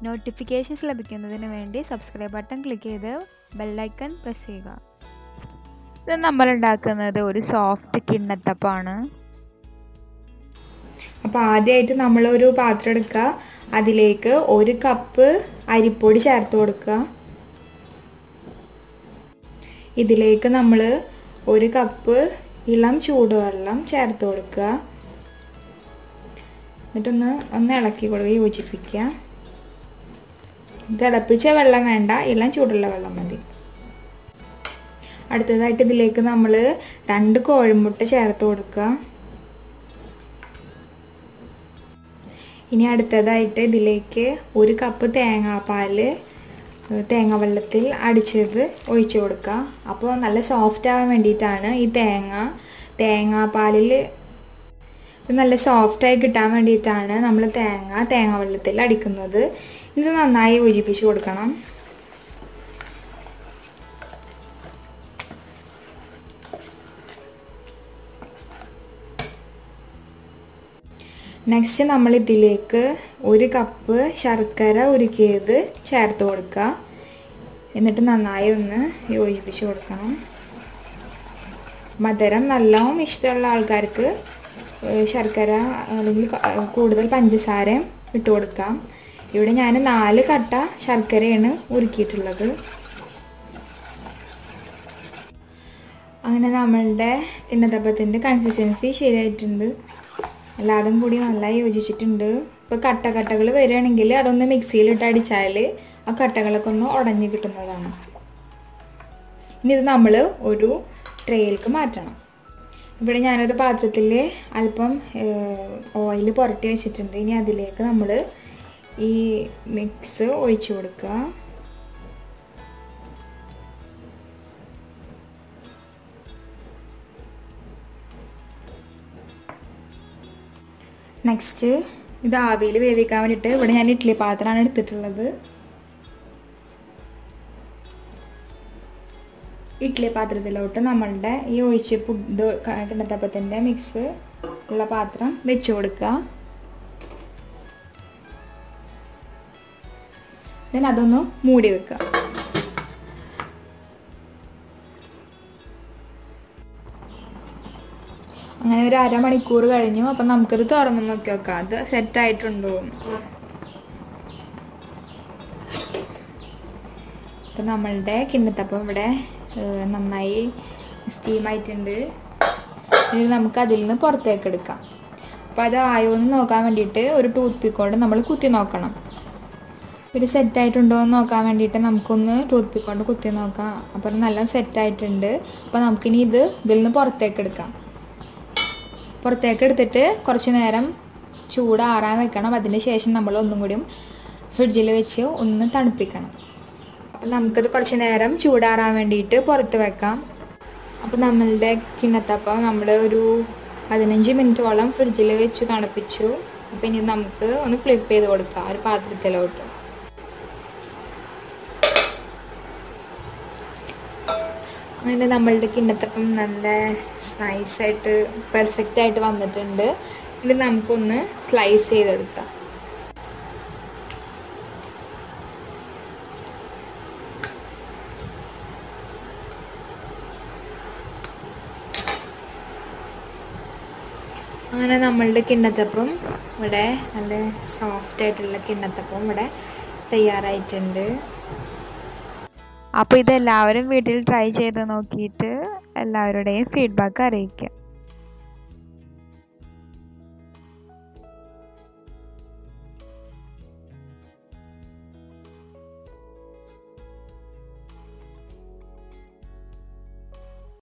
Notifications ലഭിക്കുന്നതിന് വേണ്ടി subscribe button click ചെയ്ത് ബെൽ ഐക്കൺ പ്രസ് ചെയ്യുക. ഇത് നമ്മൾ ഉണ്ടാക്കുന്നത് ഒരു സോഫ്റ്റ് കിണ്ണത്തപ്പമാണ്. അപ്പോൾ ആദ്യമായിട്ട് നമ്മളൊരു പാത്രം എടുക്കുക, അതിലേക്ക് 1 കപ്പ് അരിപ്പൊടി ചേർത്ത് കൊടുക്കുക. ഇതിലേക്ക് നമ്മൾ 1 കപ്പ് ഇളം ചൂടുവെള്ളം ചേർത്ത് കൊടുക്കുക. എന്നിട്ടൊന്ന് ഇളക്കി കൊടുക്കുക, യോജിപ്പിക്കുക. തിളപ്പിച്ച വെള്ളം വേണ്ട, ഇളം ചൂടുള്ള വെള്ളം മതി. അടുത്തതായിട്ട് ഇതിലേക്ക് നമ്മൾ 2 കോഴിമുട്ട ചേർത്ത് കൊടുക്കുക. ഇനി അടുത്തതായിട്ട് ഇതിലേക്ക് 1 കപ്പ് തേങ്ങ വെള്ളത്തിൽ അടിച്ചത് ഒഴിച്ചു കൊടുക്കുക. അപ്പോൾ നല്ല സോഫ്റ്റ് ആവാൻ വേണ്ടിയിട്ടാണ് ഈ തേങ്ങാപ്പാലിൽ നല്ല സോഫ്റ്റായി കിട്ടാൻ വേണ്ടിയിട്ടാണ് നമ്മൾ തേങ്ങ വെള്ളത്തിൽ അടിക്കുന്നത്. ഇത് നന്നായി യോജിപ്പിച്ച് കൊടുക്കണം. നെക്സ്റ്റ് നമ്മൾ ഇതിലേക്ക് 1 കപ്പ് ശർക്കര ഉരുക്കിയത് ചേർത്ത് കൊടുക്കുക. എന്നിട്ട് നന്നായി ഒന്ന് യോജിപ്പിച്ച് കൊടുക്കണം. മധുരം നല്ലോണം ഇഷ്ടമുള്ള ആൾക്കാർക്ക് ശർക്കര അല്ലെങ്കിൽ കൂടുതൽ പഞ്ചസാരയും ഇട്ട് കൊടുക്കാം. ഇവിടെ ഞാൻ 4 കട്ട ശർക്കരയാണ് ഉരുക്കിയിട്ടുള്ളത്. അങ്ങനെ നമ്മളുടെ കിണ്ണത്തപ്പത്തിൻ്റെ കൺസിസ്റ്റൻസി ശരിയായിട്ടുണ്ട്. എല്ലാതും കൂടി നന്നായി യോജിച്ചിട്ടുണ്ട്. ഇപ്പോൾ കട്ടകൾ വരികയാണെങ്കിൽ അതൊന്ന് മിക്സിയിലിട്ട് അടിച്ചാൽ ആ കട്ടകളൊക്കെ ഒന്ന് ഉടഞ്ഞ് കിട്ടുന്നതാണ്. ഇനി ഇത് നമ്മൾ ഒരു ട്രേയിലേക്ക് മാറ്റണം. ഇവിടെ ഞാനൊരു പാത്രത്തിൽ അല്പം ഓയിൽ പുരട്ടി വെച്ചിട്ടുണ്ട്. ഇനി അതിലേക്ക് നമ്മൾ ഈ മിക്സ് ഒഴിച്ചു കൊടുക്കുക. നെക്സ്റ്റ് ഇത് ആവിയിൽ വേവിക്കാൻ വേണ്ടിയിട്ട് ഇവിടെ ഞാൻ ഇഡ്ഡലി പാത്രമാണ് എടുത്തിട്ടുള്ളത്. ഇഡ്ഡലി പാത്രത്തിലോട്ട് നമ്മളുടെ ഈ ഒഴിച്ച് കിണ്ണത്തപ്പത്തിൻ്റെ മിക്സ് ഉള്ള പാത്രം വെച്ച് കൊടുക്കുക. then അതൊന്ന് മൂടി വെക്കുക. അങ്ങനെ ഒരു അരമണിക്കൂർ കഴിഞ്ഞു. അപ്പം നമുക്കത് തുറന്ന് നോക്കി വെക്കാം, അത് സെറ്റായിട്ടുണ്ടോ. അപ്പം നമ്മളുടെ കിണ്ണത്തപ്പം ഇവിടെ നന്നായി സ്റ്റീമായിട്ടുണ്ട്. ഇനി നമുക്ക് അതിൽ നിന്ന് പുറത്തേക്ക് എടുക്കാം. അപ്പോൾ അത് ആയോ എന്ന് നോക്കാൻ വേണ്ടിയിട്ട് ഒരു ടൂത്ത് പിക്ക് കൊണ്ട് നമ്മൾ കുത്തി നോക്കണം. ഒരു സെറ്റായിട്ടുണ്ടോ എന്ന് നോക്കാൻ വേണ്ടിയിട്ട് നമുക്കൊന്ന് ടൂത്ത് പിക്ക് കൊണ്ട് കുത്തി നോക്കാം. അപ്പോൾ നല്ല സെറ്റായിട്ടുണ്ട്. അപ്പോൾ നമുക്കിനി ഇതിൽ നിന്ന് പുറത്തേക്ക് എടുക്കാം. പുറത്തേക്ക് എടുത്തിട്ട് കുറച്ച് നേരം ചൂടാറാൻ വെക്കണം. അതിന് ശേഷം നമ്മൾ ഒന്നും കൂടി ഫ്രിഡ്ജിൽ വെച്ച് ഒന്ന് തണുപ്പിക്കണം. അപ്പം നമുക്കത് കുറച്ച് നേരം ചൂടാറാൻ വേണ്ടിയിട്ട് പുറത്ത് വെക്കാം. അപ്പോൾ നമ്മളുടെ കിണ്ണത്തപ്പം നമ്മൾ ഒരു 15 മിനിറ്റോളം ഫ്രിഡ്ജിൽ വെച്ച് തണുപ്പിച്ചു. അപ്പം ഇനി നമുക്ക് ഒന്ന് ഫ്ലിപ്പ് ചെയ്ത് കൊടുക്കാം ഒരു പാത്രത്തിലോട്ട്. അങ്ങനെ നമ്മളുടെ കിണ്ണത്തപ്പം നല്ല നൈസായിട്ട് പെർഫെക്റ്റായിട്ട് വന്നിട്ടുണ്ട്. ഇനി നമുക്കൊന്ന് സ്ലൈസ് ചെയ്തെടുക്കാം. അങ്ങനെ നമ്മളുടെ കിണ്ണത്തപ്പം ഇവിടെ നല്ല സോഫ്റ്റായിട്ടുള്ള കിണ്ണത്തപ്പം ഇവിടെ തയ്യാറായിട്ടുണ്ട്. അപ്പോൾ ഇതെല്ലാവരും വീട്ടിൽ ട്രൈ ചെയ്ത് നോക്കിയിട്ട് എല്ലാവരുടെയും ഫീഡ്ബാക്ക് അറിയിക്കുക.